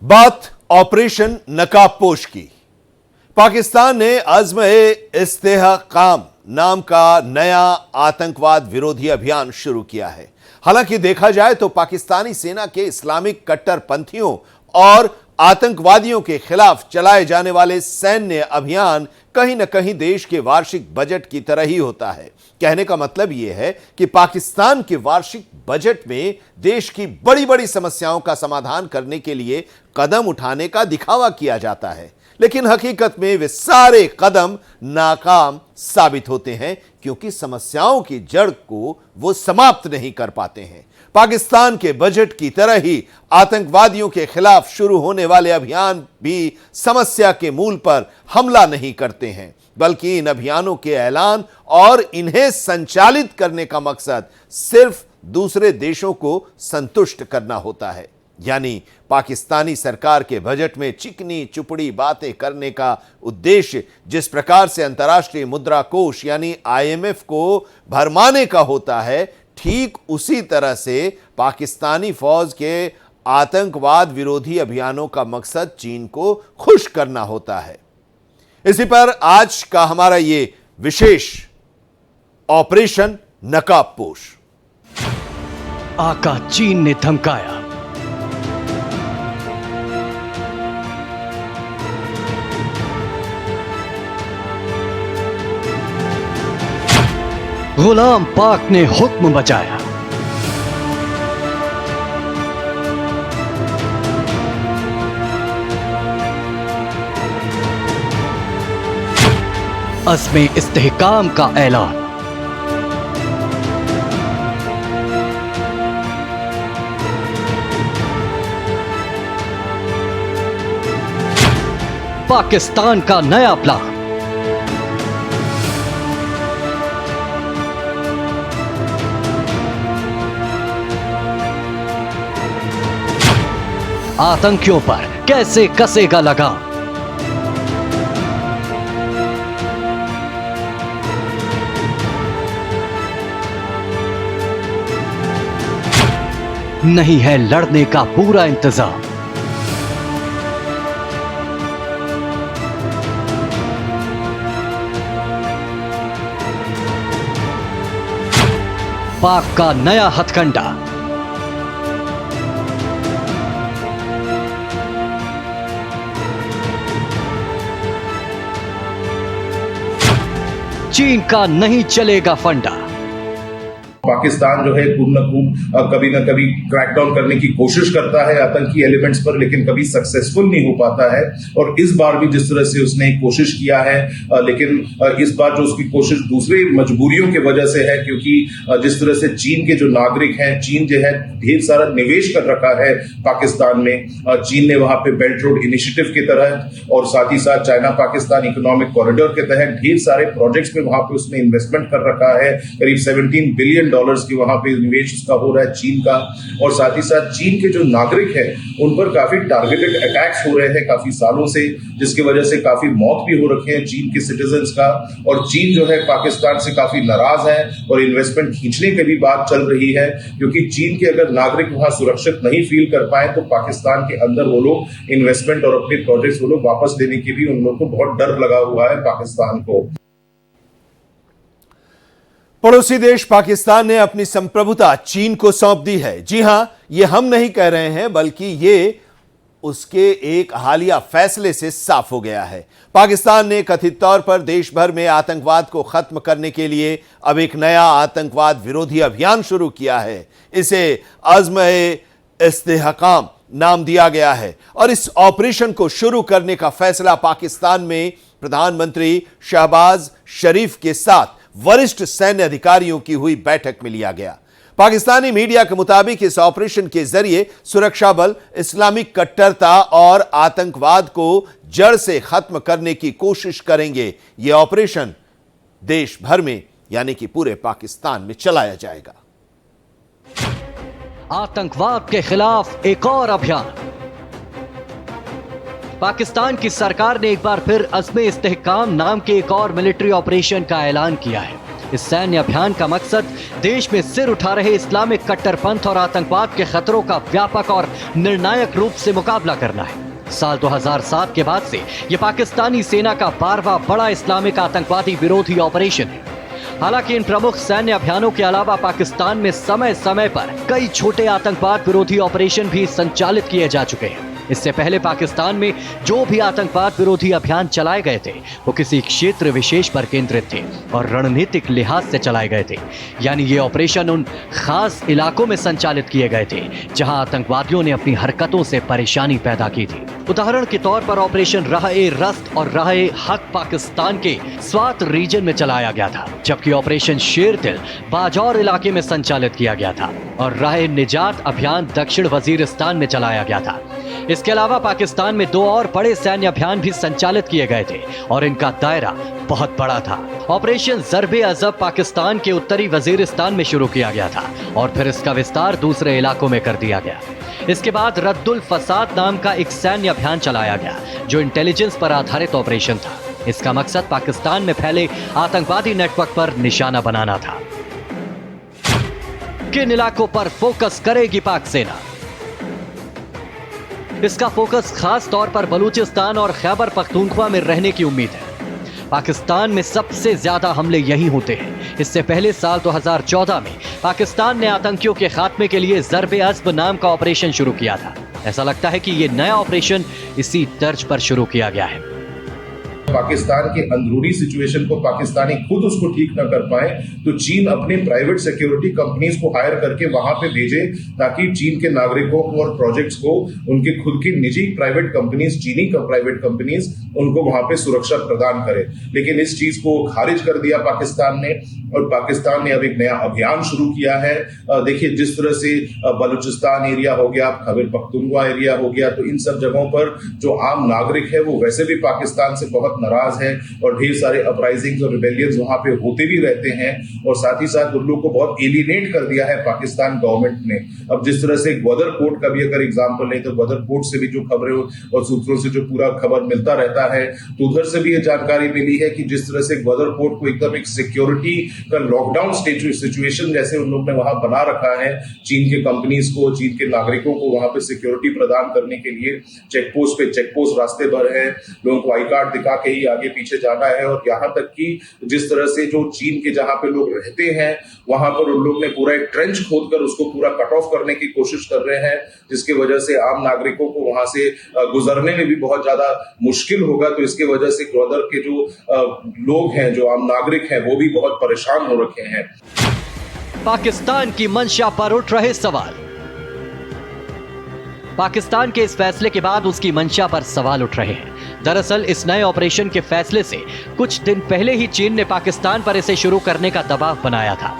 बात ऑपरेशन नकाबपोश की। पाकिस्तान ने अज़्म-ए-इस्तेहकाम नाम का नया आतंकवाद विरोधी अभियान शुरू किया है। हालांकि देखा जाए तो पाकिस्तानी सेना के इस्लामिक कट्टरपंथियों और आतंकवादियों के खिलाफ चलाए जाने वाले सैन्य अभियान कहीं न कहीं देश के वार्षिक बजट की तरह ही होता है। कहने का मतलब यह है कि पाकिस्तान के वार्षिक बजट में देश की बड़ी बड़ी समस्याओं का समाधान करने के लिए कदम उठाने का दिखावा किया जाता है, लेकिन हकीकत में वे सारे कदम नाकाम साबित होते हैं क्योंकि समस्याओं की जड़ को वो समाप्त नहीं कर पाते हैं। पाकिस्तान के बजट की तरह ही आतंकवादियों के खिलाफ शुरू होने वाले अभियान भी समस्या के मूल पर हमला नहीं करते हैं, बल्कि इन अभियानों के ऐलान और इन्हें संचालित करने का मकसद सिर्फ दूसरे देशों को संतुष्ट करना होता है। यानी पाकिस्तानी सरकार के बजट में चिकनी चुपड़ी बातें करने का उद्देश्य जिस प्रकार से अंतर्राष्ट्रीय मुद्रा कोष यानी IMF को भरमाने का होता है, ठीक उसी तरह से पाकिस्तानी फौज के आतंकवाद विरोधी अभियानों का मकसद चीन को खुश करना होता है। इसी पर आज का हमारा ये विशेष ऑपरेशन नकाबपोश। आका चीन ने धमकाया, गुलाम पाक ने हुक्म बजाया, अज़्म इस्तेहकाम का ऐलान। पाकिस्तान का नया प्लान। आतंकियों पर कैसे कसेगा लगाम। नहीं है लड़ने का पूरा इंतजाम। पाक का नया हथकंडा। चीन का नहीं चलेगा फंडा। पाकिस्तान जो है खूब कभी न कभी क्रैकडाउन करने की कोशिश करता है आतंकी एलिमेंट्स पर, लेकिन कभी सक्सेसफुल नहीं हो पाता है। और इस बार भी जिस तरह से उसने कोशिश किया है, लेकिन इस बार जो उसकी कोशिश दूसरी मजबूरियों की वजह से है, क्योंकि जिस तरह से चीन के जो नागरिक हैं, चीन जो है ढेर सारा निवेश कर रखा है पाकिस्तान में। चीन ने वहां पे बेल्ट रोड इनिशिएटिव के तहत और साथ ही साथ चाइना पाकिस्तान इकोनॉमिक कॉरिडोर के तहत ढेर सारे प्रोजेक्ट्स में वहां पे उसने इन्वेस्टमेंट कर रखा है। करीब $17 बिलियन की वहां पे निवेश उसका हो रहा है चीन का। और साथ ही साथ चीन के जो नागरिक हैं उन पर काफी टारगेटेड अटैक्स हो रहे हैं काफी सालों से, जिसकी वजह से काफी मौत भी हो रखे हैं चीन के सिटीजन्स का। और चीन जो है पाकिस्तान से काफी नाराज है और इन्वेस्टमेंट खींचने की भी बात चल रही है, क्योंकि चीन के अगर नागरिक वहां सुरक्षित नहीं फील कर पाए तो पाकिस्तान के अंदर वो लोग इन्वेस्टमेंट और अपने प्रोजेक्ट्स वो लोग वापस देने की भी उन लोगों को बहुत डर लगा हुआ है पाकिस्तान को। पड़ोसी देश पाकिस्तान ने अपनी संप्रभुता चीन को सौंप दी है। जी हां, यह हम नहीं कह रहे हैं, बल्कि यह उसके एक हालिया फैसले से साफ हो गया है। पाकिस्तान ने कथित तौर पर देश भर में आतंकवाद को खत्म करने के लिए अब एक नया आतंकवाद विरोधी अभियान शुरू किया है। इसे अज़्म-ए-इस्तेहकाम नाम दिया गया है और इस ऑपरेशन को शुरू करने का फैसला पाकिस्तान में प्रधानमंत्री शहबाज शरीफ के साथ वरिष्ठ सैन्य अधिकारियों की हुई बैठक में लिया गया। पाकिस्तानी मीडिया के मुताबिक इस ऑपरेशन के जरिए सुरक्षा बल इस्लामिक कट्टरता और आतंकवाद को जड़ से खत्म करने की कोशिश करेंगे। यह ऑपरेशन देश भर में यानी कि पूरे पाकिस्तान में चलाया जाएगा। आतंकवाद के खिलाफ एक और अभियान। पाकिस्तान की सरकार ने एक बार फिर अज़्म-ए-इस्तेहकाम नाम के एक और मिलिट्री ऑपरेशन का ऐलान किया है। इस सैन्य अभियान का मकसद देश में सिर उठा रहे इस्लामिक कट्टरपंथ और आतंकवाद के खतरों का व्यापक और निर्णायक रूप से मुकाबला करना है। साल 2007 के बाद से यह पाकिस्तानी सेना का 12वां बड़ा इस्लामिक आतंकवादी विरोधी ऑपरेशन है। हालांकि इन प्रमुख सैन्य अभियानों के अलावा पाकिस्तान में समय समय पर कई छोटे आतंकवाद विरोधी ऑपरेशन भी संचालित किए जा चुके हैं। इससे पहले पाकिस्तान में जो भी आतंकवाद विरोधी अभियान चलाए गए थे वो किसी क्षेत्र विशेष पर केंद्रित थे और रणनीतिक लिहाज से चलाए गए थे, यानी ये ऑपरेशन उन खास इलाकों में संचालित किए गए थे जहां आतंकवादियों ने अपनी हरकतों से परेशानी पैदा की थी। उदाहरण के तौर पर ऑपरेशन राह-ए-रस्त और राह-ए-हक पाकिस्तान के स्वात रीजन में चलाया गया था, जबकि ऑपरेशन शेर-दिल बाजौर इलाके में संचालित किया गया था और राह-ए-निजात अभियान दक्षिण वजीरिस्तान में चलाया गया था। इसके अलावा पाकिस्तान में 2 और बड़े सैन्य अभियान भी संचालित किए गए थे और इनका दायरा बहुत बड़ा था। ऑपरेशन ज़र्ब-ए-अज़ब पाकिस्तान के उत्तरी वजीरिस्तान में शुरू किया गया था और फिर इसका विस्तार दूसरे इलाकों में कर दिया गया। इसके बाद रद्दुल फसाद नाम का एक सैन्य अभियान चलाया गया जो इंटेलिजेंस पर आधारित ऑपरेशन था। इसका मकसद पाकिस्तान में फैले आतंकवादी नेटवर्क पर निशाना बनाना था। किन इलाकों पर फोकस करेगी पाक सेना? इसका फोकस खास तौर पर बलूचिस्तान और खैबर पख्तूनख्वा में रहने की उम्मीद है। पाकिस्तान में सबसे ज्यादा हमले यही होते हैं। इससे पहले साल 2014 में पाकिस्तान ने आतंकियों के खात्मे के लिए ज़र्ब-ए-अज़ब नाम का ऑपरेशन शुरू किया था। ऐसा लगता है कि यह नया ऑपरेशन इसी तर्ज पर शुरू किया गया है। पाकिस्तान के अंदरूनी सिचुएशन को पाकिस्तानी खुद उसको ठीक न कर पाए तो चीन अपने प्राइवेट सिक्योरिटी कंपनीज को हायर करके वहां पे भेजे ताकि चीन के नागरिकों को और प्रोजेक्ट्स को उनके खुद की निजी प्राइवेट कंपनीज, चीनी का प्राइवेट कंपनीज उनको वहां पे सुरक्षा प्रदान करे। लेकिन इस चीज को खारिज कर दिया पाकिस्तान ने और पाकिस्तान ने अब एक नया अभियान शुरू किया है। देखिए जिस तरह से बलूचिस्तान एरिया हो गया, खैबर पख्तूनख्वा एरिया हो गया, तो इन सब जगहों पर जो आम नागरिक है वो वैसे भी पाकिस्तान से बहुत नाराज है और ढेर सारे अपराइजिंग्स और रिबेलियंस वहां पे होते भी रहते हैं और साथ ही साथ उन लोगों को बहुत एलिनेट कर दिया है पाकिस्तान गवर्नमेंट ने। अब जिस तरह से ग्वादर पोर्ट का भी अगर एग्जांपल लें तो ग्वादर पोर्ट से भी जो खबरें और सूत्रों से जो पूरा खबर मिलता रहता है तो उधर से भी ये जानकारी मिली है कि जिस तरह से ग्वादर पोर्ट को एकदम एक सिक्योरिटी का लॉकडाउन सिचुएशन जैसे उन लोग ने वहां बना रखा है, चीन के कंपनीज को, चीन के नागरिकों को वहां पे सिक्योरिटी प्रदान करने के लिए चेकपोस्ट रास्ते भर है, लोगों को आई कार्ड दिखा के ही आगे पीछे जाना है। और यहाँ तक कि जिस तरह से जो चीन के जहां पे लोग रहते हैं वहां पर उन लोग ने पूरा एक ट्रेंच खोदकर उसको पूरा कट ऑफ करने की कोशिश कर रहे हैं, जिसकी वजह से आम नागरिकों को वहां से गुजरने में भी बहुत ज्यादा मुश्किल होगा। तो इसके वजह से ग्वादर के जो लोग हैं, जो आम नागरिक हैं, वो भी बहुत परेशान हो रखे हैं। पाकिस्तान की मंशा पर उठ रहे सवाल। पाकिस्तान के इस फैसले के बाद उसकी मंशा पर सवाल उठ रहे हैं। दरअसल इस नए ऑपरेशन के फैसले से कुछ दिन पहले ही चीन ने पाकिस्तान पर इसे शुरू करने का दबाव बनाया था।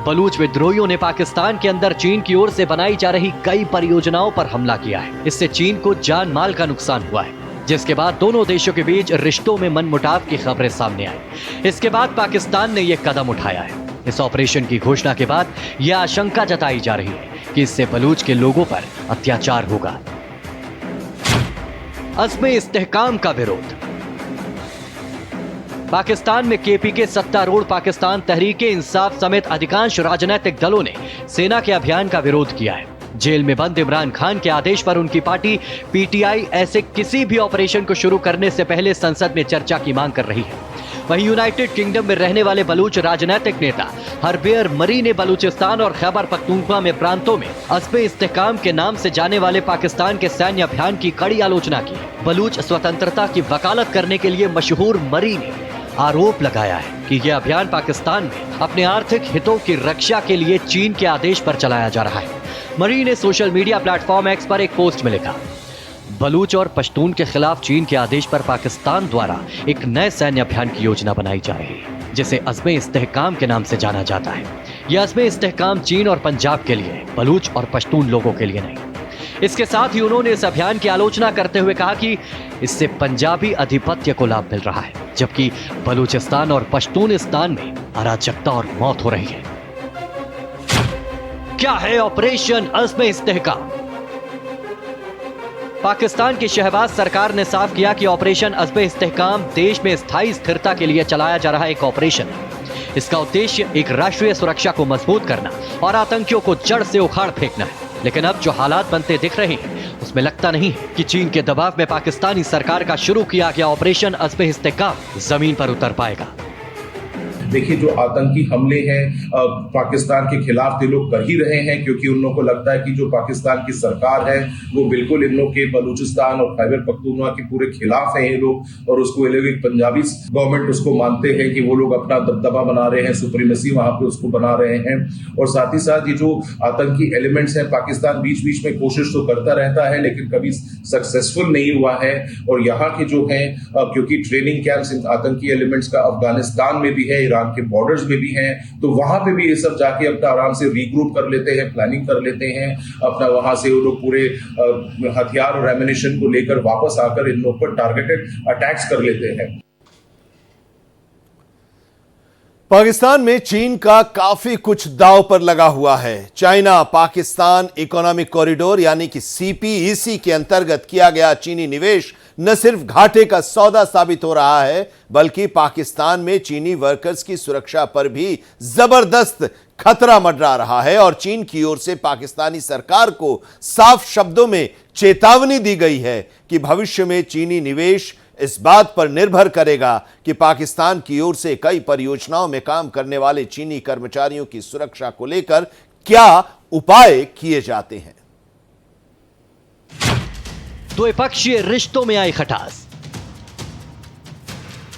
बलूच विद्रोहियों ने पाकिस्तान के अंदर चीन की ओर से बनाई जा रही कई परियोजनाओं पर हमला किया है। इससे चीन को जान माल का नुकसान हुआ है, जिसके बाद दोनों देशों के बीच रिश्तों में मनमुटाव की खबरें सामने आई। इसके बाद पाकिस्तान ने यह कदम उठाया है। इस ऑपरेशन की घोषणा के बाद यह आशंका जताई जा रही है कि इससे बलूच के लोगों पर अत्याचार होगा। अज़्म-ए-इस्तेहकाम का विरोध। पाकिस्तान में केपीके सत्तारूढ़ पाकिस्तान तहरीक-ए-इंसाफ समेत अधिकांश राजनीतिक दलों ने सेना के अभियान का विरोध किया है। जेल में बंद इमरान खान के आदेश पर उनकी पार्टी पीटीआई ऐसे किसी भी ऑपरेशन को शुरू करने से पहले संसद में चर्चा की मांग कर रही है। वहीं यूनाइटेड किंगडम में रहने वाले बलूच राजनीतिक नेता हरबेयर मरी ने बलूचिस्तान और खैबर पख्तूनख्वा में प्रांतों में अज़्म-ए-इस्तेहकाम के नाम से जाने वाले पाकिस्तान के सैन्य अभियान की कड़ी आलोचना की। बलूच स्वतंत्रता की वकालत करने के लिए मशहूर मरी ने आरोप लगाया है कि यह अभियान पाकिस्तान में अपने आर्थिक हितों की रक्षा के लिए चीन के आदेश पर चलाया जा रहा है। मरी ने सोशल मीडिया प्लेटफॉर्म एक्स पर एक पोस्ट में लिखा, बलूच और पश्तून के खिलाफ चीन के आदेश पर पाकिस्तान द्वारा एक नए सैन्य अभियान की योजना बनाई जा रही है, जिसे अज़्म-ए-इस्तेहकाम के नाम से जाना जाता है। यह अज़्म-ए-इस्तेहकाम चीन और पंजाब के लिए, बलूच और पश्तून लोगों के लिए नहीं। इसके साथ ही उन्होंने इस अभियान की आलोचना करते हुए कहा कि इससे पंजाबी आधिपत्य को लाभ मिल रहा है, जबकि बलूचिस्तान और पश्तूनिस्तान में अराजकता और मौत हो रही है। क्या है ऑपरेशन अज़्म-ए-इस्तेहकाम? पाकिस्तान की शहबाज सरकार ने साफ किया कि ऑपरेशन अज़्म-ए-इस्तेहकाम देश में स्थायी स्थिरता के लिए चलाया जा रहा एक ऑपरेशन है। इसका उद्देश्य एक राष्ट्रीय सुरक्षा को मजबूत करना और आतंकियों को जड़ से उखाड़ फेंकना है। लेकिन अब जो हालात बनते दिख रहे हैं उसमें लगता नहीं है कि चीन के दबाव में पाकिस्तानी सरकार का शुरू किया गया ऑपरेशन अज़्म-ए-इस्तेहकाम जमीन पर उतर पाएगा। देखिए, जो आतंकी हमले हैं पाकिस्तान के खिलाफ ये लोग कर ही रहे हैं, क्योंकि उन लोगों को लगता है कि जो पाकिस्तान की सरकार है वो बिल्कुल इन लोग के बलूचिस्तान और खैबर पख्तूनख्वा के पूरे खिलाफ है ये लोग, और उसको ये लोग एक पंजाबी गवर्नमेंट उसको मानते हैं कि वो लोग अपना दबदबा बना रहे हैं, सुप्रीमेसी वहां पे उसको बना रहे हैं। और साथ ही साथ ये जो आतंकी एलिमेंट्स हैं, पाकिस्तान बीच बीच में कोशिश तो करता रहता है लेकिन कभी सक्सेसफुल नहीं हुआ है। और यहाँ के जो है क्योंकि ट्रेनिंग कैंप्स आतंकी एलिमेंट्स का अफगानिस्तान में भी है, ईरान के बॉर्डर्स में भी हैं, तो वहां पे भी ये सब जाके अपना आराम से रीग्रुप कर लेते हैं, प्लानिंग कर लेते हैं अपना, वहां से वो लोग पूरे हथियार और एमिनेशन को लेकर वापस आकर इन लोग पर टारगेटेड अटैक्स कर लेते हैं। पाकिस्तान में चीन का काफी कुछ दांव पर लगा हुआ है। चाइना पाकिस्तान इकोनॉमिक कॉरिडोर यानी कि सीपीईसी के अंतर्गत किया गया चीनी निवेश न सिर्फ घाटे का सौदा साबित हो रहा है, बल्कि पाकिस्तान में चीनी वर्कर्स की सुरक्षा पर भी जबरदस्त खतरा मंडरा रहा है। और चीन की ओर से पाकिस्तानी सरकार को साफ शब्दों में चेतावनी दी गई है कि भविष्य में चीनी निवेश इस बात पर निर्भर करेगा कि पाकिस्तान की ओर से कई परियोजनाओं में काम करने वाले चीनी कर्मचारियों की सुरक्षा को लेकर क्या उपाय किए जाते हैं। द्विपक्षीय रिश्तों में आई खटास।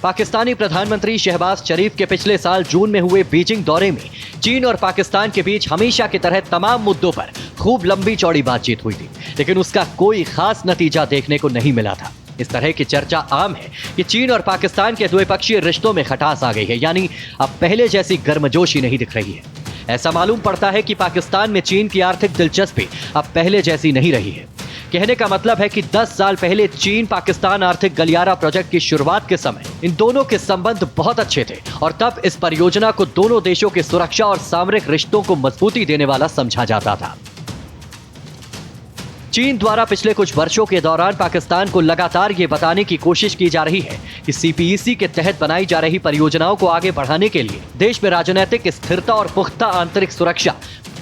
पाकिस्तानी प्रधानमंत्री शहबाज शरीफ के पिछले साल जून में हुए बीजिंग दौरे में चीन और पाकिस्तान के बीच हमेशा की तरह तमाम मुद्दों पर खूब लंबी चौड़ी बातचीत हुई थी, लेकिन उसका कोई खास नतीजा देखने को नहीं मिला था। इस तरह की चर्चा आम है कि चीन और पाकिस्तान के द्विपक्षीय रिश्तों में खटास आ गई है, यानी अब पहले जैसी गर्मजोशी नहीं दिख रही है। ऐसा मालूम पड़ता है कि पाकिस्तान में चीन की आर्थिक दिलचस्पी अब पहले जैसी नहीं रही है। कहने का मतलब है कि 10 साल पहले चीन पाकिस्तान आर्थिक गलियारा प्रोजेक्ट की शुरुआत के समय इन दोनों के संबंध बहुत अच्छे थे और तब इस परियोजना को दोनों देशों की सुरक्षा और सामरिक रिश्तों को मजबूती देने वाला समझा जाता था। चीन द्वारा पिछले कुछ वर्षों के दौरान पाकिस्तान को लगातार ये बताने की कोशिश की जा रही है कि सीपीईसी के तहत बनाई जा रही परियोजनाओं को आगे बढ़ाने के लिए देश में राजनीतिक स्थिरता और पुख्ता आंतरिक सुरक्षा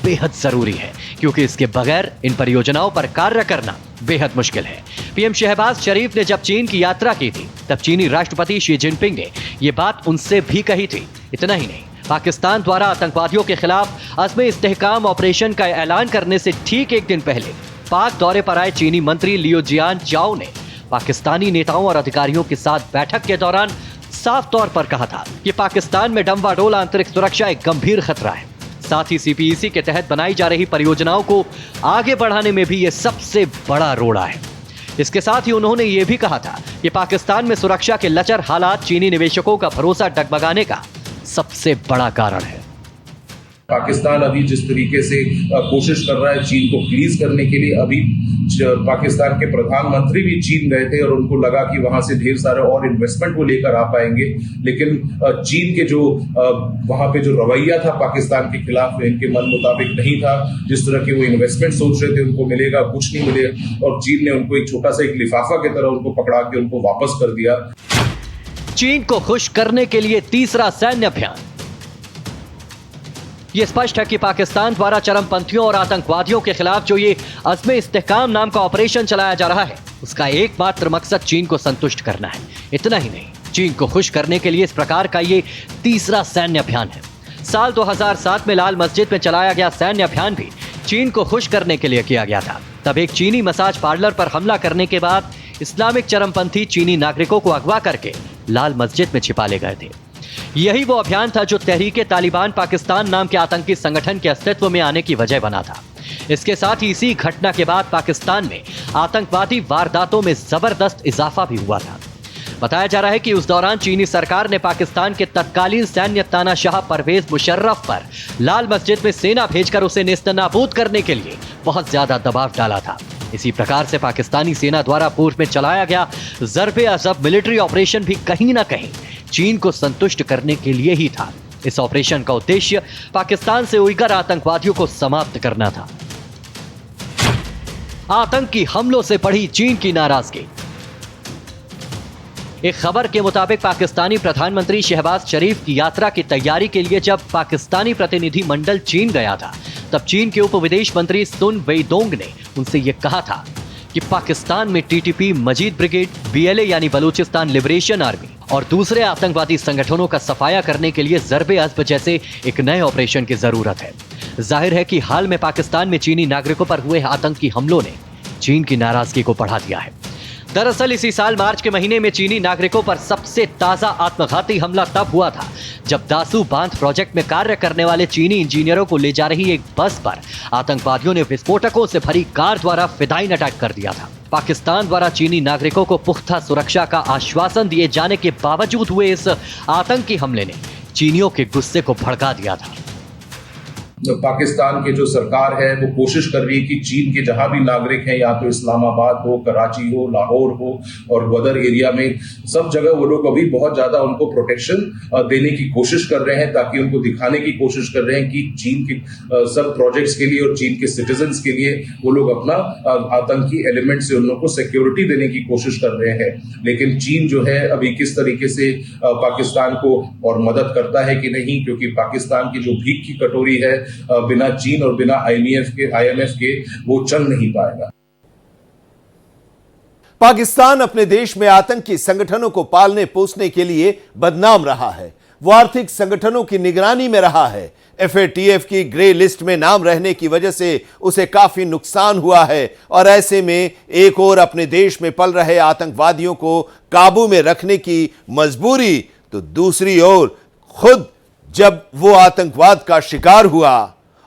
बेहद जरूरी है, क्योंकि इसके बगैर इन परियोजनाओं पर कार्य करना बेहद मुश्किल है। पीएम शहबाज शरीफ ने जब चीन की यात्रा की थी तब चीनी राष्ट्रपति शी जिनपिंग ने ये बात उनसे भी कही थी। इतना ही नहीं, पाकिस्तान द्वारा आतंकवादियों के खिलाफ अज़्म-ए-इस्तेहकाम ऑपरेशन का ऐलान करने से ठीक एक दिन पहले पाक दौरे पर आए चीनी मंत्री लियो जियानचाओ ने पाकिस्तानी नेताओं और अधिकारियों के साथ बैठक के दौरान साफ तौर पर कहा था कि पाकिस्तान में डंवाडोल आंतरिक सुरक्षा एक गंभीर खतरा है। साथ ही सीपीईसी के तहत बनाई जा रही परियोजनाओं को आगे बढ़ाने में भी यह सबसे बड़ा रोड़ा है। इसके साथ ही उन्होंने ये भी कहा था कि पाकिस्तान में सुरक्षा के लचर हालात चीनी निवेशकों का भरोसा डगमगाने का सबसे बड़ा कारण है। पाकिस्तान अभी जिस तरीके से कोशिश कर रहा है चीन को प्लीज करने के लिए, अभी पाकिस्तान के प्रधानमंत्री भी चीन गए थे और उनको लगा कि वहां से ढेर सारे और इन्वेस्टमेंट को लेकर आ पाएंगे, लेकिन चीन के जो वहां पे जो रवैया था पाकिस्तान के खिलाफ इनके मन मुताबिक नहीं था। जिस तरह के वो इन्वेस्टमेंट सोच रहे थे उनको मिलेगा, कुछ नहीं मिले, और चीन ने उनको एक छोटा सा एक लिफाफा की तरह उनको पकड़ा के उनको वापस कर दिया। चीन को खुश करने के लिए तीसरा सैन्य अभियान। यह स्पष्ट है कि पाकिस्तान द्वारा चरमपंथियों और आतंकवादियों के खिलाफ जो ये अज़्म-ए-इस्तेहकाम नाम का ऑपरेशन चलाया जा रहा है, उसका एकमात्र मकसद चीन को संतुष्ट करना है। इतना ही नहीं, चीन को खुश करने के लिए इस प्रकार का ये तीसरा सैन्य अभियान है। साल 2007 में लाल मस्जिद में चलाया गया सैन्य अभियान भी चीन को खुश करने के लिए किया गया था। तब एक चीनी मसाज पार्लर पर हमला करने के बाद इस्लामिक चरमपंथी चीनी नागरिकों को अगवा करके लाल मस्जिद में छिपा ले गए थे। यही वो अभियान था जो तहरीके तालिबान पाकिस्तान नाम के आतंकी संगठन के अस्तित्व में आने की वजह बना था। इसके साथ ही इसी घटना के बाद पाकिस्तान में आतंकवादी वारदातों में जबरदस्त इजाफा भी हुआ था। बताया जा रहा है कि उस दौरान चीनी सरकार ने पाकिस्तान के तत्कालीन सैन्य तानाशाह परवेज मुशर्रफ पर लाल मस्जिद में सेना भेजकर उसे नेस्तनाबूद करने के लिए बहुत ज्यादा दबाव डाला था। इसी प्रकार से पाकिस्तानी सेना द्वारा पूर्व में चलाया गया ज़र्ब-ए-अज़ब मिलिट्री ऑपरेशन भी कहीं ना कहीं चीन को संतुष्ट करने के लिए ही था। इस ऑपरेशन का उद्देश्य पाकिस्तान से उइगर आतंकवादियों को समाप्त करना था। आतंकी हमलों से बढ़ी चीन की नाराजगी। एक खबर के मुताबिक पाकिस्तानी प्रधानमंत्री शहबाज शरीफ की यात्रा की तैयारी के लिए जब पाकिस्तानी प्रतिनिधि मंडल चीन गया था, तब चीन के उप विदेश मंत्री सुन वेइडोंग ने उनसे यह कहा था कि पाकिस्तान में टीटीपी, मजीद ब्रिगेड, बीएलए यानी बलूचिस्तान लिबरेशन आर्मी और दूसरे आतंकवादी संगठनों का सफाया करने के लिए ज़रबे अज़्ब जैसे एक नए ऑपरेशन की जरूरत है। जाहिर है कि हाल में पाकिस्तान में चीनी नागरिकों पर हुए आतंकी हमलों ने चीन की नाराजगी को बढ़ा दिया है। दरअसल इसी साल मार्च के महीने में चीनी नागरिकों पर सबसे ताजा आत्मघाती हमला तब हुआ था जब दासू बांध प्रोजेक्ट में कार्य करने वाले चीनी इंजीनियरों को ले जा रही एक बस पर आतंकवादियों ने विस्फोटकों से भरी कार द्वारा फिदाइन अटैक कर दिया था। पाकिस्तान द्वारा चीनी नागरिकों को पुख्ता सुरक्षा का आश्वासन दिए जाने के बावजूद हुए इस आतंकी हमले ने चीनियों के गुस्से को भड़का दिया था। पाकिस्तान के जो सरकार है वो कोशिश कर रही है कि चीन के जहां भी नागरिक हैं, या तो इस्लामाबाद हो, कराची हो, लाहौर हो और ग्वादर एरिया में, सब जगह वो लोग अभी बहुत ज्यादा उनको प्रोटेक्शन देने की कोशिश कर रहे हैं, ताकि उनको दिखाने की कोशिश कर रहे हैं कि चीन के सब प्रोजेक्ट्स के लिए और चीन के सिटीजन्स के लिए वो लोग अपना आतंकी एलिमेंट से उन लोगों को सिक्योरिटी देने की कोशिश कर रहे हैं। लेकिन चीन जो है अभी किस तरीके से पाकिस्तान को और मदद करता है कि नहीं, क्योंकि पाकिस्तान की जो भीख की कटोरी है बिना चीन और बिना आईएमएफ के वो चल नहीं पाएगा। पाकिस्तान अपने देश में आतंकी संगठनों को पालने पोसने के लिए बदनाम रहा है। वो आर्थिक संगठनों की निगरानी में रहा है। एफएटीएफ की ग्रे लिस्ट में नाम रहने की वजह से उसे काफी नुकसान हुआ है और ऐसे में एक ओर अपने देश में पल रहे आतंकवादियों को काबू में रखने की मजबूरी, तो दूसरी ओर खुद जब वो आतंकवाद का शिकार हुआ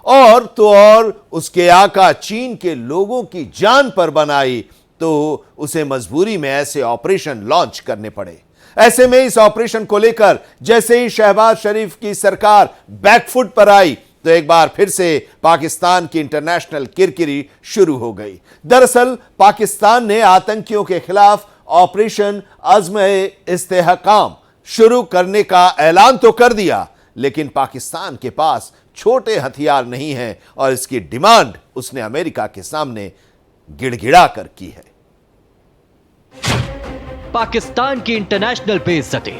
और तो और उसके आका चीन के लोगों की जान पर बनाई, तो उसे मजबूरी में ऐसे ऑपरेशन लॉन्च करने पड़े। ऐसे में इस ऑपरेशन को लेकर जैसे ही शहबाज शरीफ की सरकार बैकफुट पर आई, तो एक बार फिर से पाकिस्तान की इंटरनेशनल किरकिरी शुरू हो गई। दरअसल पाकिस्तान ने आतंकियों के खिलाफ ऑपरेशन अज़्म-ए-इस्तेहकाम शुरू करने का ऐलान तो कर दिया, लेकिन पाकिस्तान के पास छोटे हथियार नहीं है और इसकी डिमांड उसने अमेरिका के सामने गिड़गिड़ा कर की है। पाकिस्तान की इंटरनेशनल बेइज्जती।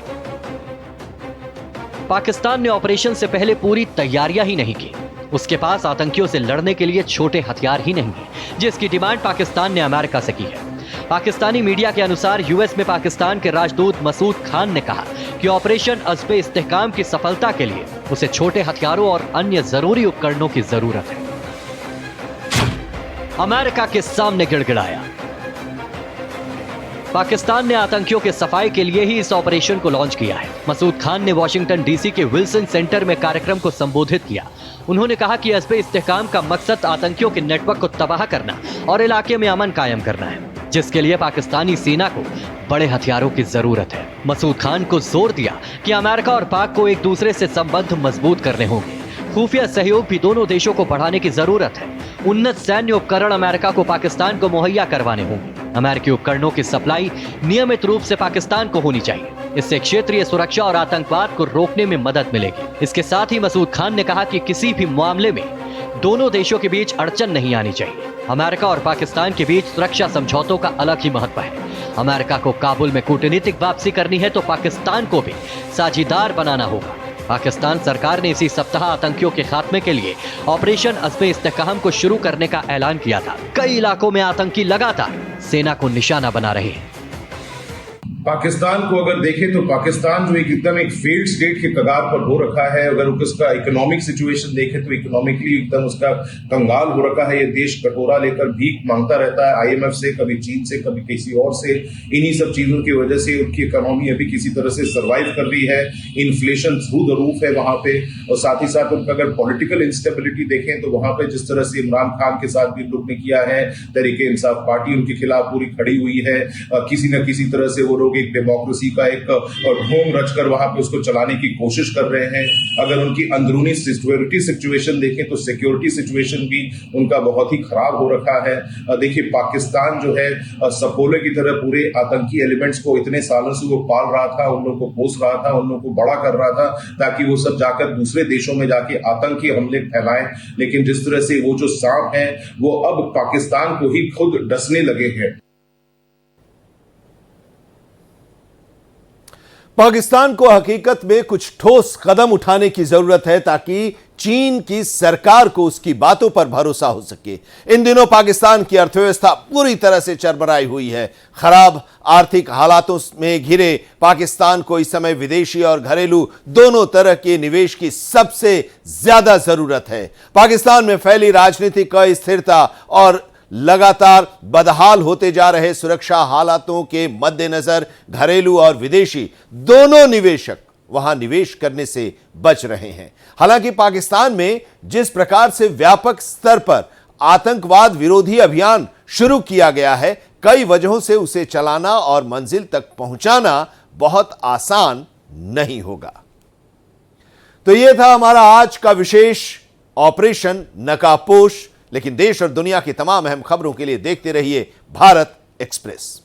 पाकिस्तान ने ऑपरेशन से पहले पूरी तैयारियां ही नहीं की। उसके पास आतंकियों से लड़ने के लिए छोटे हथियार ही नहीं है, जिसकी डिमांड पाकिस्तान ने अमेरिका से की है। पाकिस्तानी मीडिया के अनुसार यूएस में पाकिस्तान के राजदूत मसूद खान ने कहा कि ऑपरेशन अज़्म-ए-इस्तेहकाम की सफलता के लिए उसे छोटे हथियारों और अन्य जरूरी उपकरणों की जरूरत है। अमेरिका के सामने गिड़गिड़ाया। पाकिस्तान ने आतंकियों के सफाई के लिए ही इस ऑपरेशन को लॉन्च किया है। मसूद खान ने वॉशिंगटन डीसी के विल्सन सेंटर में कार्यक्रम को संबोधित किया। उन्होंने कहा कि अज़्म-ए-इस्तेहकाम का मकसद आतंकियों के नेटवर्क को तबाह करना और इलाके में अमन कायम करना है, जिसके लिए पाकिस्तानी सेना को बड़े हथियारों की जरूरत है। मसूद खान को जोर दिया कि अमेरिका और पाक को एक दूसरे से संबंध मजबूत करने होंगे। खुफिया सहयोग भी दोनों देशों को बढ़ाने की जरूरत है। उन्नत सैन्य उपकरण अमेरिका को पाकिस्तान को मुहैया करवाने होंगे। अमेरिकी उपकरणों की सप्लाई नियमित रूप से पाकिस्तान को होनी चाहिए। इससे क्षेत्रीय सुरक्षा और आतंकवाद को रोकने में मदद मिलेगी। इसके साथ ही मसूद खान ने कहा कि किसी भी मामले में दोनों देशों के बीच अड़चन नहीं आनी चाहिए। अमेरिका और पाकिस्तान के बीच सुरक्षा समझौतों का अलग ही महत्व है। अमेरिका को काबुल में कूटनीतिक वापसी करनी है तो पाकिस्तान को भी साझीदार बनाना होगा। पाकिस्तान सरकार ने इसी सप्ताह आतंकियों के खात्मे के लिए ऑपरेशन अज़्म-ए-इस्तेहकाम को शुरू करने का ऐलान किया था। कई इलाकों में आतंकी लगातार सेना को निशाना बना रहे हैं। पाकिस्तान को अगर देखें तो पाकिस्तान जो एकदम एक फेल्ड स्टेट के कगार पर हो रखा है। अगर उसका इकोनॉमिक सिचुएशन देखें तो इकोनॉमिकली एकदम उसका कंगाल हो रखा है। ये देश कटोरा लेकर भीख मांगता रहता है, आईएमएफ से, कभी चीन से, कभी किसी और से। इन्हीं सब चीजों की वजह से उनकी इकोनॉमी अभी किसी तरह से सर्वाइव कर रही है। इन्फ्लेशन थ्रू द रूफ है वहां पे, और साथ ही साथ उनका अगर पॉलिटिकल इंस्टेबिलिटी देखें तो वहां पे जिस तरह से इमरान खान के साथ भी लोग ने किया है, तहरीक इंसाफ पार्टी उनके खिलाफ पूरी खड़ी हुई है। किसी न किसी तरह से वो लोग एक डेमोक्रेसी का एक ढोंग रचकर वहां पे उसको चलाने की कोशिश कर रहे हैं। अगर उनकी अंदरूनी सिक्योरिटी सिचुएशन देखें तो सिक्योरिटी सिचुएशन भी उनका बहुत ही खराब हो रखा है। देखिए पाकिस्तान जो है सपोले की तरह पूरे आतंकी एलिमेंट्स को इतने सालों से वो पाल रहा था, उन लोगों को पोस रहा था, उन लोगों को बड़ा कर रहा था, ताकि वो सब जाकर दूसरे देशों में जाके आतंकी हमले फैलाएं। लेकिन जिस तरह से वो जो सांप है वो अब पाकिस्तान को ही खुद डसने लगे हैं। पाकिस्तान को हकीकत में कुछ ठोस कदम उठाने की जरूरत है ताकि चीन की सरकार को उसकी बातों पर भरोसा हो सके। इन दिनों पाकिस्तान की अर्थव्यवस्था पूरी तरह से चरमराई हुई है। खराब आर्थिक हालातों में घिरे पाकिस्तान को इस समय विदेशी और घरेलू दोनों तरह के निवेश की सबसे ज्यादा जरूरत है। पाकिस्तान में फैली राजनीतिक अस्थिरता और लगातार बदहाल होते जा रहे सुरक्षा हालातों के मद्देनजर घरेलू और विदेशी दोनों निवेशक वहां निवेश करने से बच रहे हैं। हालांकि पाकिस्तान में जिस प्रकार से व्यापक स्तर पर आतंकवाद विरोधी अभियान शुरू किया गया है, कई वजहों से उसे चलाना और मंजिल तक पहुंचाना बहुत आसान नहीं होगा। तो यह था हमारा आज का विशेष ऑपरेशन नकाबपोश। लेकिन देश और दुनिया की तमाम अहम खबरों के लिए देखते रहिए भारत एक्सप्रेस।